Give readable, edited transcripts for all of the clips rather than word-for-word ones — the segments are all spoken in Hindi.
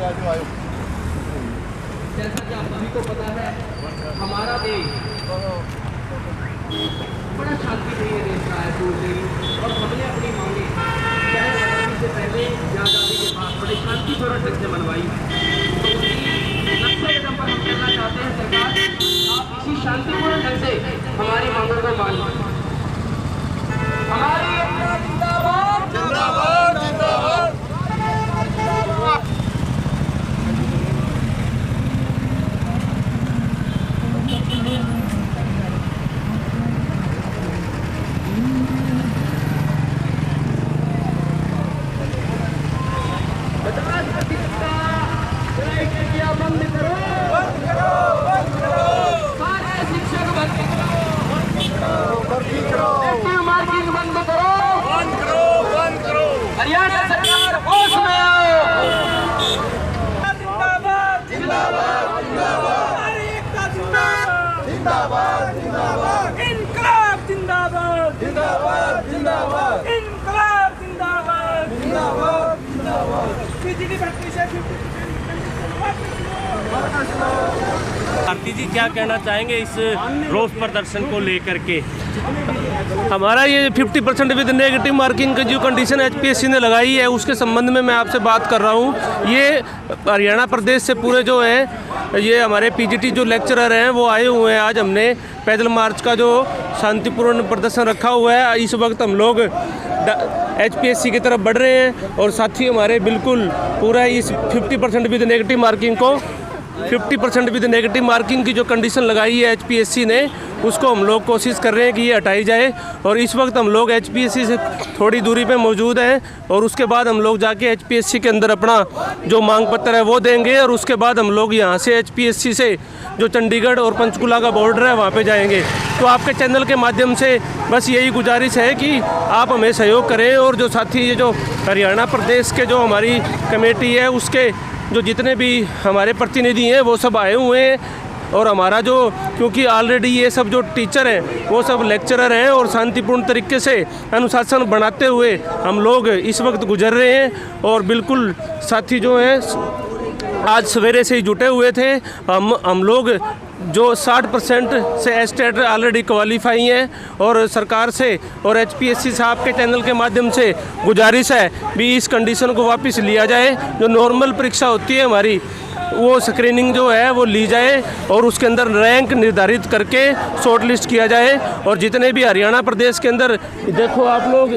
जैसा कि आप सभी को पता है, हमारा देश बड़ा शांतिप्रिय देश रहा है दूर से ही, और हमने अपनी मांगे चाहे आज़ादी से पहले या आज़ादी के बाद बड़े शांतिपूर्ण ढंग से मनवाई। तो उसी नक्शे कदम पर हम कहना चाहते हैं सरकार, आप इसी शांतिपूर्ण ढंग से हमारी मांगों को मानिए। हमारी जिंदाबाद जिंदाबाद जिंदाबाद। हरियाणा सरकार होश में आओ। जिंदाबाद जिंदाबाद जिंदाबाद जिंदाबाद जिंदाबाद इनकलाब जिंदाबाद जिंदाबाद जिंदाबाद इनकलाब जिंदाबाद जिंदाबाद जिंदाबाद। बिजली भर्ती से भारती जी क्या कहना चाहेंगे इस रोष प्रदर्शन को लेकर के? हमारा ये 50% विद नेगेटिव मार्किंग की जो कंडीशन एचपीएससी ने लगाई है उसके संबंध में मैं आपसे बात कर रहा हूँ। ये हरियाणा प्रदेश से पूरे जो हैं ये हमारे पीजीटी जो लेक्चरर हैं वो आए हुए हैं। आज हमने पैदल मार्च का जो शांतिपूर्ण प्रदर्शन रखा हुआ है, इस वक्त हम लोग एचपीएससी की तरफ बढ़ रहे हैं और साथी हमारे बिल्कुल पूरा इस 50% विद नेगेटिव मार्किंग को 50% विद नेगेटिव मार्किंग की जो कंडीशन लगाई है एचपीएससी ने उसको हम लोग कोशिश कर रहे हैं कि ये हटाई जाए। और इस वक्त हम लोग एचपीएससी से थोड़ी दूरी पे मौजूद हैं और उसके बाद हम लोग जाके एचपीएससी के अंदर अपना जो मांग पत्र है वो देंगे और उसके बाद हम लोग यहाँ से एचपीएससी से जो चंडीगढ़ और पंचकुला का बॉर्डर है वहाँ पे जाएंगे। तो आपके चैनल के माध्यम से बस यही गुजारिश है कि आप हमें सहयोग करें और जो साथी ये जो हरियाणा प्रदेश के जो हमारी कमेटी है उसके जो जितने भी हमारे प्रतिनिधि हैं वो सब आए हुए हैं। और हमारा जो क्योंकि ऑलरेडी ये सब जो टीचर हैं वो सब लेक्चरर हैं और शांतिपूर्ण तरीके से अनुशासन बनाते हुए हम लोग इस वक्त गुजर रहे हैं। और बिल्कुल साथी जो हैं आज सवेरे से ही जुटे हुए थे। हम लोग जो 60% से एस्टेट ऑलरेडी क्वालिफाई हैं और सरकार से और एचपीएससी से आपके चैनल के माध्यम से गुजारिश है भी इस कंडीशन को वापस लिया जाए। जो नॉर्मल परीक्षा होती है हमारी वो स्क्रीनिंग जो है वो ली जाए और उसके अंदर रैंक निर्धारित करके शॉर्ट लिस्ट किया जाए। और जितने भी हरियाणा प्रदेश के अंदर देखो आप लोग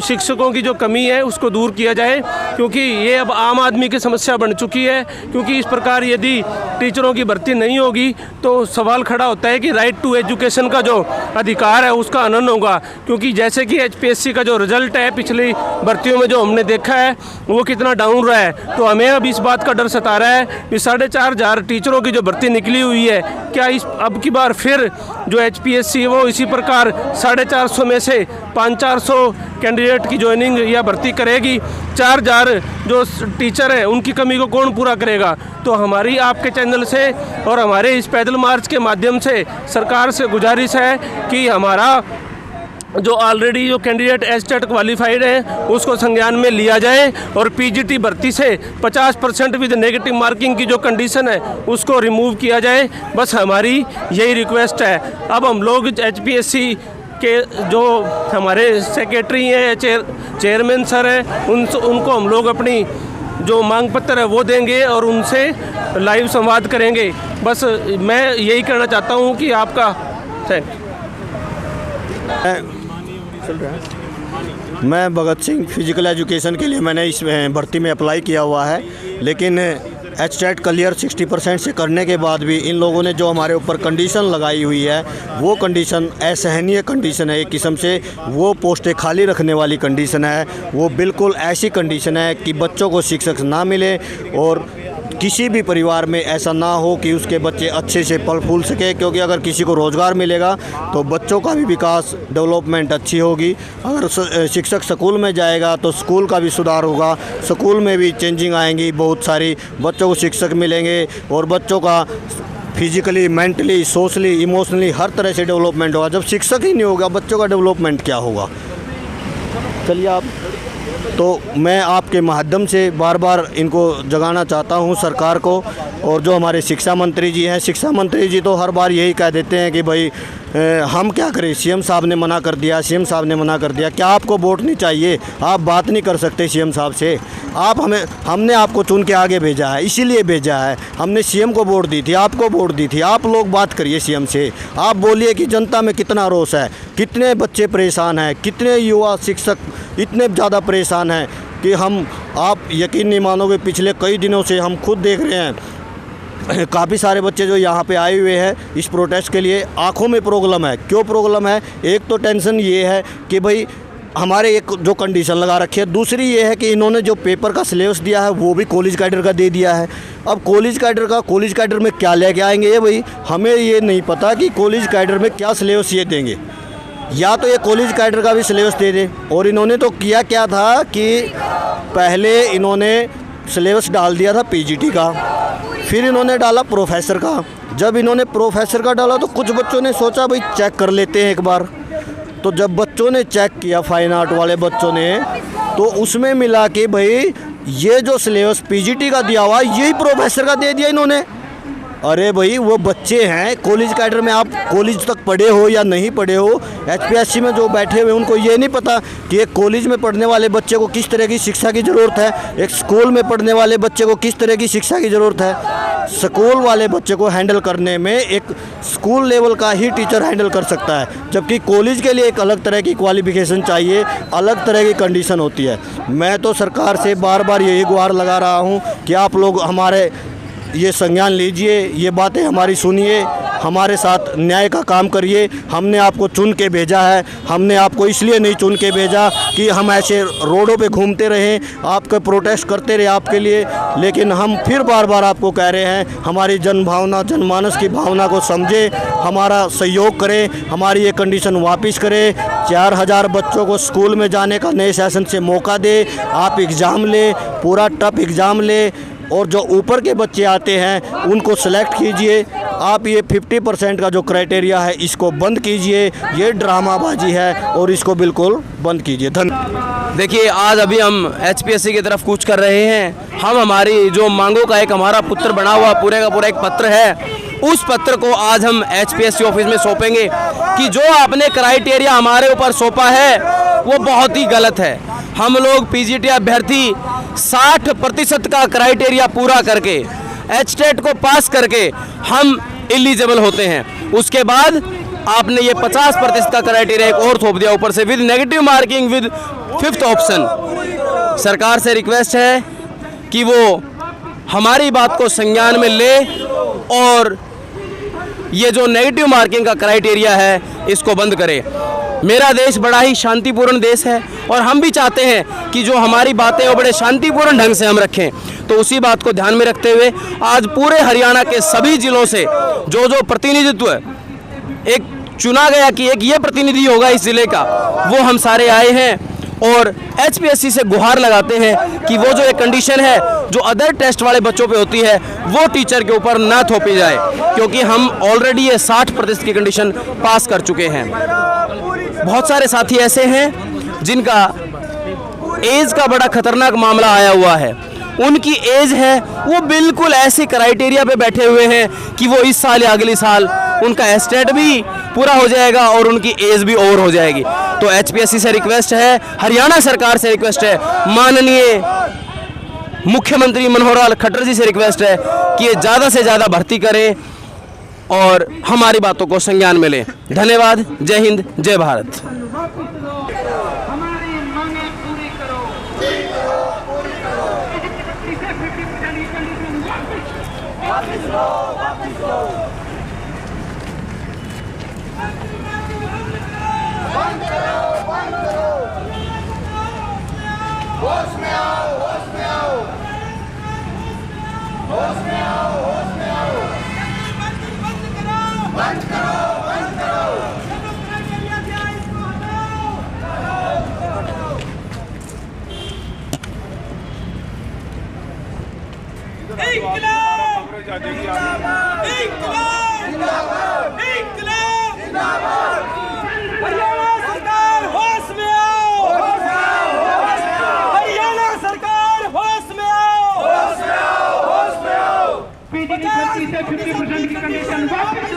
शिक्षकों की जो कमी है उसको दूर किया जाए, क्योंकि ये अब आम आदमी की समस्या बन चुकी है। क्योंकि इस प्रकार यदि टीचरों की भर्ती नहीं होगी तो सवाल खड़ा होता है कि राइट टू एजुकेशन का जो अधिकार है उसका हनन होगा। क्योंकि जैसे कि एचपीएससी का जो रिजल्ट है पिछली भर्तियों में जो हमने देखा है वो कितना डाउन रहा है, तो हमें अब इस बात का डर सता रहा है कि 4,500 टीचरों की जो भर्ती निकली हुई है, क्या इस अब की बार फिर जो एचपीएससी है वो इसी प्रकार 450 में से 500-400 कैंडिडेट की ज्वाइनिंग या भर्ती करेगी? 4,000 जो टीचर हैं उनकी कमी को कौन पूरा करेगा? तो हमारी आपके चैनल से और हमारे इस पैदल मार्च के माध्यम से सरकार से गुजारिश है कि हमारा जो ऑलरेडी जो कैंडिडेट एस्टेट क्वालिफाइड हैं उसको संज्ञान में लिया जाए और पीजीटी भर्ती से 50% विद नेगेटिव मार्किंग की जो कंडीशन है उसको रिमूव किया जाए। बस हमारी यही रिक्वेस्ट है। अब हम लोग एचपीएससी के जो हमारे सेक्रेटरी हैं चेयरमैन सर हैं उनको हम लोग अपनी जो मांग पत्र है वो देंगे और उनसे लाइव संवाद करेंगे। बस मैं यही कहना चाहता हूँ कि आपका मैं भगत सिंह फिजिकल एजुकेशन के लिए मैंने इस भर्ती में अप्लाई किया हुआ है, लेकिन एचटेट क्लियर 60% से करने के बाद भी इन लोगों ने जो हमारे ऊपर कंडीशन लगाई हुई है वो कंडीशन असहनीय कंडीशन है। एक किस्म से वो पोस्टें खाली रखने वाली कंडीशन है। वो बिल्कुल ऐसी कंडीशन है कि बच्चों को शिक्षक ना मिले और किसी भी परिवार में ऐसा ना हो कि उसके बच्चे अच्छे से पल फूल सके। क्योंकि अगर किसी को रोज़गार मिलेगा तो बच्चों का भी विकास डेवलपमेंट अच्छी होगी। अगर शिक्षक स्कूल में जाएगा तो स्कूल का भी सुधार होगा, स्कूल में भी चेंजिंग आएंगी, बहुत सारी बच्चों को शिक्षक मिलेंगे और बच्चों का फिजिकली, मेंटली, सोशली, इमोशनली हर तरह से डेवलपमेंट होगा। जब शिक्षक ही नहीं होगा बच्चों का डेवलपमेंट क्या होगा? चलिए आप तो मैं आपके माध्यम से बार बार इनको जगाना चाहता हूँ सरकार को। और जो हमारे शिक्षा मंत्री जी हैं, शिक्षा मंत्री जी तो हर बार यही कह देते हैं कि भाई हम क्या करें, सीएम साहब ने मना कर दिया, सीएम साहब ने मना कर दिया। क्या आपको वोट नहीं चाहिए? आप बात नहीं कर सकते सीएम साहब से? हमने आपको चुन के आगे भेजा है, इसीलिए भेजा है। हमने सीएम को वोट दी थी, आपको वोट दी थी। आप लोग बात करिए सीएम से, आप बोलिए कि जनता में कितना रोष है, कितने बच्चे परेशान हैं, कितने युवा शिक्षक इतने ज़्यादा परेशान हैं कि आप यकीन नहीं मानोगे, पिछले कई दिनों से हम खुद देख रहे हैं काफ़ी सारे बच्चे जो यहाँ पे आए हुए हैं इस प्रोटेस्ट के लिए, आँखों में प्रॉब्लम है। क्यों प्रॉब्लम है? एक तो टेंशन ये है कि भाई हमारे एक जो कंडीशन लगा रखी है, दूसरी ये है कि इन्होंने जो पेपर का सिलेबस दिया है वो भी कॉलेज कैडर का दे दिया है। अब कॉलेज कैडर में क्या लेके आएंगे ये भाई? हमें ये नहीं पता कि कॉलेज कैडर में क्या सिलेबस ये देंगे। या तो ये कॉलेज कैडर का भी सिलेबस दे दे। और इन्होंने तो किया क्या था कि पहले इन्होंने सिलेबस डाल दिया था पीजीटी का, फिर इन्होंने डाला प्रोफेसर का। जब इन्होंने प्रोफेसर का डाला तो कुछ बच्चों ने सोचा भाई चेक कर लेते हैं एक बार। तो जब बच्चों ने चेक किया, फाइन आर्ट वाले बच्चों ने, तो उसमें मिला कि भाई ये जो सिलेबस पीजीटी का दिया हुआ यही प्रोफेसर का दे दिया इन्होंने। अरे भाई वो बच्चे हैं कॉलेज कैडर में, आप कॉलेज तक पढ़े हो या नहीं पढ़े हो, एचपीएससी में जो बैठे हुए उनको ये नहीं पता कि एक कॉलेज में पढ़ने वाले बच्चे को किस तरह की शिक्षा की ज़रूरत है, एक स्कूल में पढ़ने वाले बच्चे को किस तरह की शिक्षा की ज़रूरत है। स्कूल वाले बच्चे को हैंडल करने में एक स्कूल लेवल का ही टीचर हैंडल कर सकता है, जबकि कॉलेज के लिए एक अलग तरह की क्वालिफिकेशन चाहिए, अलग तरह की कंडीशन होती है। मैं तो सरकार से बार बार यही गुहार लगा रहा हूँ कि आप लोग हमारे ये संज्ञान लीजिए, ये बातें हमारी सुनिए, हमारे साथ न्याय का काम करिए। हमने आपको चुन के भेजा है, हमने आपको इसलिए नहीं चुन के भेजा कि हम ऐसे रोडों पे घूमते रहें, आपके प्रोटेस्ट करते रहे आपके लिए। लेकिन हम फिर बार बार आपको कह रहे हैं, हमारी जनभावना, जनमानस की भावना को समझे, हमारा सहयोग करें, हमारी ये कंडीशन वापस करें। 4000 बच्चों को स्कूल में जाने का नए सेशन से मौका दे। आप एग्ज़ाम लें, पूरा टफ एग्ज़ाम लें, और जो ऊपर के बच्चे आते हैं उनको सेलेक्ट कीजिए। आप ये 50% का जो क्राइटेरिया है इसको बंद कीजिए, ये ड्रामाबाजी है और इसको बिल्कुल बंद कीजिए। धन्यवाद। देखिए, आज अभी हम एचपीएससी की तरफ कूच कर रहे हैं। हम हमारी जो मांगों का एक हमारा पुत्र बना हुआ पूरे का पूरा एक पत्र है, उस पत्र को आज हम एचपीएससी ऑफिस में सौंपेंगे कि जो आपने क्राइटेरिया हमारे ऊपर सौंपा है वो बहुत ही गलत है। हम लोग पीजीटी अभ्यर्थी 60% का क्राइटेरिया पूरा करके एचटेट को पास करके हम एलिजिबल होते हैं। उसके बाद आपने ये 50% का क्राइटेरिया एक और थोप दिया ऊपर से, with negative marking with 5th option. सरकार से रिक्वेस्ट है कि वो हमारी बात को संज्ञान में ले और ये जो नेगेटिव मार्किंग का क्राइटेरिया है इसको बंद करे। मेरा देश बड़ा ही शांतिपूर्ण देश है और हम भी चाहते हैं कि जो हमारी बातें वो बड़े शांतिपूर्ण ढंग से हम रखें। तो उसी बात को ध्यान में रखते हुए आज पूरे हरियाणा के सभी जिलों से जो प्रतिनिधित्व एक चुना गया कि एक ये प्रतिनिधि होगा इस जिले का, वो हम सारे आए हैं और एचपीएससी से गुहार लगाते हैं कि वो जो एक कंडीशन है जो अदर टेस्ट वाले बच्चों पे होती है वो टीचर के ऊपर ना थोपी जाए, क्योंकि हम ऑलरेडी ये 60% की कंडीशन पास कर चुके हैं। बहुत सारे साथी ऐसे हैं जिनका एज का बड़ा खतरनाक मामला आया हुआ है। उनकी एज है वो बिल्कुल ऐसे क्राइटेरिया पे बैठे हुए हैं कि वो इस साल या अगले साल उनका एस्टेट भी पूरा हो जाएगा और उनकी एज भी ओवर हो जाएगी। तो एचपीएससी से रिक्वेस्ट है, हरियाणा सरकार से रिक्वेस्ट है, माननीय मुख्यमंत्री मनोहर लाल खट्टर जी से रिक्वेस्ट है कि ये ज़्यादा से ज़्यादा भर्ती करें और हमारी बातों को संज्ञान में लें। धन्यवाद। जय हिंद, जय भारत। होश में आओ, होश में आओ, होश में आओ, होश में आओ, बंद करो, बंद करो, बंद करो, इंकलाब, इंकलाब, इंकलाब, इंकलाब, जिंदाबाद। हरियाणा सरकार होश में आओ, होश में आओ, होश में आओ। वापस